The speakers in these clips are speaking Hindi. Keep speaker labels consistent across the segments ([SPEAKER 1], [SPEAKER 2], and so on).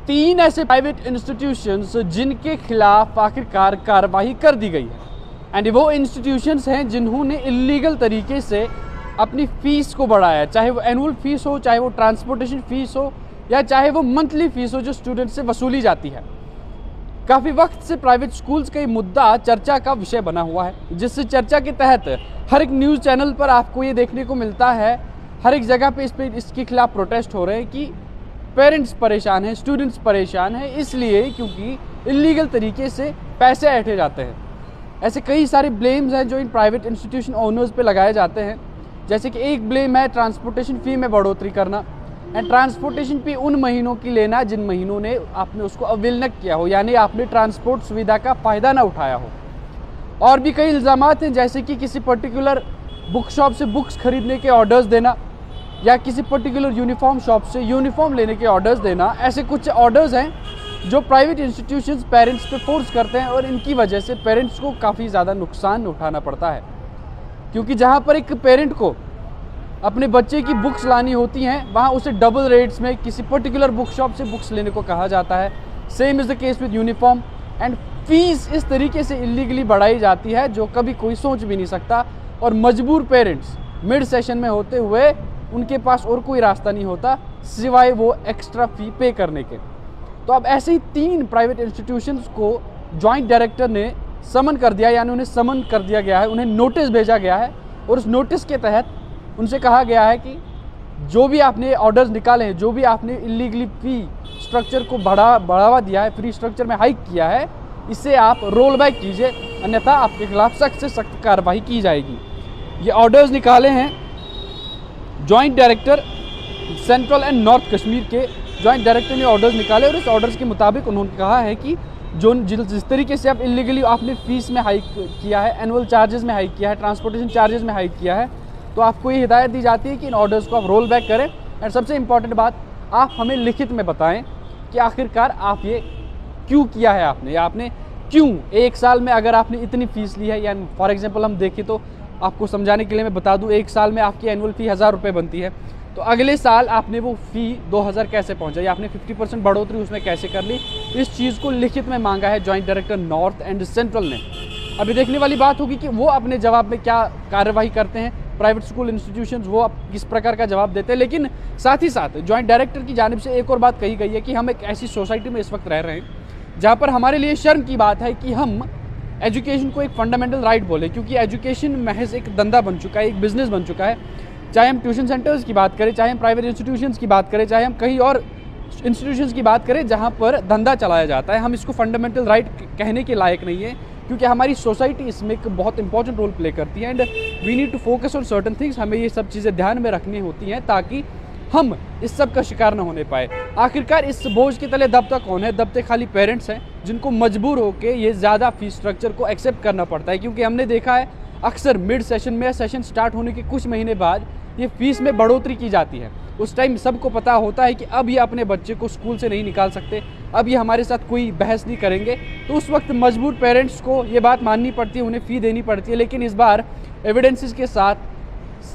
[SPEAKER 1] तीन ऐसे प्राइवेट इंस्टीट्यूशंस जिनके खिलाफ आखिरकार कार्रवाई कर दी गई है एंड वो इंस्टीट्यूशंस हैं जिन्होंने इलीगल तरीके से अपनी फ़ीस को बढ़ाया, चाहे वो एनुअल फ़ीस हो, चाहे वो ट्रांसपोर्टेशन फ़ीस हो, या चाहे वो मंथली फ़ीस हो जो स्टूडेंट से वसूली जाती है। काफ़ी वक्त से प्राइवेट स्कूल्स का ये मुद्दा चर्चा का विषय बना हुआ है, जिससे चर्चा के तहत हर एक न्यूज़ चैनल पर आपको ये देखने को मिलता है, हर एक जगह पे इसके खिलाफ प्रोटेस्ट हो रहे हैं कि पेरेंट्स परेशान हैं, स्टूडेंट्स परेशान हैं, इसलिए क्योंकि इलीगल तरीके से पैसे ऐंठे जाते हैं। ऐसे कई सारे ब्लेम्स हैं जो इन प्राइवेट इंस्टीट्यूशन ओनर्स पे लगाए जाते हैं। जैसे कि एक ब्लेम है ट्रांसपोर्टेशन फ़ी में बढ़ोतरी करना एंड ट्रांसपोर्टेशन फ़ी उन महीनों की लेना जिन महीनों ने आपने उसको अवेल न किया हो, यानी आपने ट्रांसपोर्ट सुविधा का फ़ायदा ना उठाया हो। और भी कई इल्ज़ामात हैं, जैसे कि किसी पर्टिकुलर बुक शॉप से बुक्स खरीदने के ऑर्डर्स देना या किसी पर्टिकुलर यूनिफॉर्म शॉप से यूनिफॉर्म लेने के ऑर्डर्स देना। ऐसे कुछ ऑर्डर्स हैं जो प्राइवेट इंस्टीट्यूशंस पेरेंट्स पे फोर्स करते हैं और इनकी वजह से पेरेंट्स को काफ़ी ज़्यादा नुकसान उठाना पड़ता है, क्योंकि जहाँ पर एक पेरेंट को अपने बच्चे की बुक्स लानी होती हैं वहाँ उसे डबल रेट्स में किसी पर्टिकुलर बुक शॉप से बुक्स लेने को कहा जाता है। Same is the case with uniform and fees इस तरीके से इलीगली बढ़ाई जाती है जो कभी कोई सोच भी नहीं सकता, और मजबूर पेरेंट्स मिड सेशन में होते हुए उनके पास और कोई रास्ता नहीं होता सिवाय वो एक्स्ट्रा फ़ी पे करने के। तो अब ऐसे ही तीन प्राइवेट इंस्टीट्यूशंस को जॉइंट डायरेक्टर ने समन कर दिया, यानी उन्हें समन कर दिया गया है, उन्हें नोटिस भेजा गया है और उस नोटिस के तहत उनसे कहा गया है कि जो भी आपने ऑर्डर्स निकाले हैं, जो भी आपने इलीगली फ़ी स्ट्रक्चर को बढ़ावा दिया है, फ्री स्ट्रक्चर में हाइक किया है, इसे आप रोल बैक कीजिए, अन्यथा आपके खिलाफ सख्त से सख्त कार्रवाई की जाएगी। ये ऑर्डर्स निकाले हैं joint director central and north Kashmir के जॉइंट डायरेक्टर ने ऑर्डर्स निकाले और इस ऑर्डर्स के मुताबिक उन्होंने कहा है कि जिस तरीके से आप इलीगली आपने फ़ीस में हाइक किया है, एनुअल चार्जेस में हाइक किया है, ट्रांसपोर्टेशन चार्जेस में हाइक किया है, तो आपको ये हिदायत दी जाती है कि इन ऑर्डर्स को आप रोल बैक करें। एंड सबसे इम्पॉर्टेंट बात, आप हमें लिखित में बताएं कि आखिरकार आप ये क्यों किया है, आपने क्यों एक साल में अगर आपने इतनी फ़ीस ली है, यानी फॉर एग्जांपल हम देखें तो आपको समझाने के लिए मैं बता दूं, एक साल में आपकी एनुअल फ़ी 1000 रुपये बनती है, तो अगले साल आपने वो फ़ी 2000 कैसे पहुंचा, या आपने 50% बढ़ोतरी उसमें कैसे कर ली, इस चीज़ को लिखित में मांगा है joint director north and central ने। अभी देखने वाली बात होगी कि वो अपने जवाब में क्या कार्रवाई करते हैं, प्राइवेट स्कूल इंस्टीट्यूशंस वो किस प्रकार का जवाब देते हैं। लेकिन साथ ही साथ जॉइंट डायरेक्टर की जानिब से एक और बात कही गई है कि हम एक ऐसी सोसाइटी में इस वक्त रह रहे हैं जहाँ पर हमारे लिए शर्म की बात है कि हम एजुकेशन को एक फंडामेंटल राइट बोले, क्योंकि एजुकेशन महज एक धंधा बन चुका है, एक बिज़नेस बन चुका है। चाहे हम ट्यूशन सेंटर्स की बात करें, चाहे हम प्राइवेट इंस्टीट्यूशंस की बात करें, चाहे हम कहीं और इंस्टीट्यूशंस की बात करें जहाँ पर धंधा चलाया जाता है, हम इसको फंडामेंटल राइट कहने के लायक नहीं है, क्योंकि हमारी सोसाइटी इसमें एक बहुत इंपॉर्टेंट रोल प्ले करती है and we need to focus on certain things. हमें ये सब चीज़ें ध्यान में रखनी होती हैं ताकि हम इस सब का शिकार न होने पाए। आखिरकार इस बोझ के तले दबता कौन है? दबते खाली पेरेंट्स हैं, जिनको मजबूर होकर ये ज़्यादा फीस स्ट्रक्चर को एक्सेप्ट करना पड़ता है, क्योंकि हमने देखा है अक्सर मिड सेशन में, सेशन स्टार्ट होने के कुछ महीने बाद ये फ़ीस में बढ़ोतरी की जाती है। उस टाइम सबको पता होता है कि अब ये अपने बच्चे को स्कूल से नहीं निकाल सकते, अब ये हमारे साथ कोई बहस नहीं करेंगे, तो उस वक्त मजबूर पेरेंट्स को ये बात माननी पड़ती है, उन्हें फ़ी देनी पड़ती है। लेकिन इस बार एविडेंसेस के साथ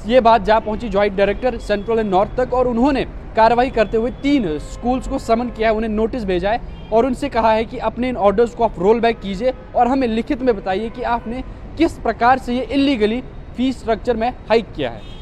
[SPEAKER 1] ये बात जा पहुंची joint director central and north तक, और उन्होंने कार्रवाई करते हुए 3 स्कूल्स को समन किया है, उन्हें नोटिस भेजा है और उनसे कहा है कि अपने इन ऑर्डर्स को आप रोल बैक कीजिए और हमें लिखित में बताइए कि आपने किस प्रकार से ये इलीगली फीस स्ट्रक्चर में हाइक किया है।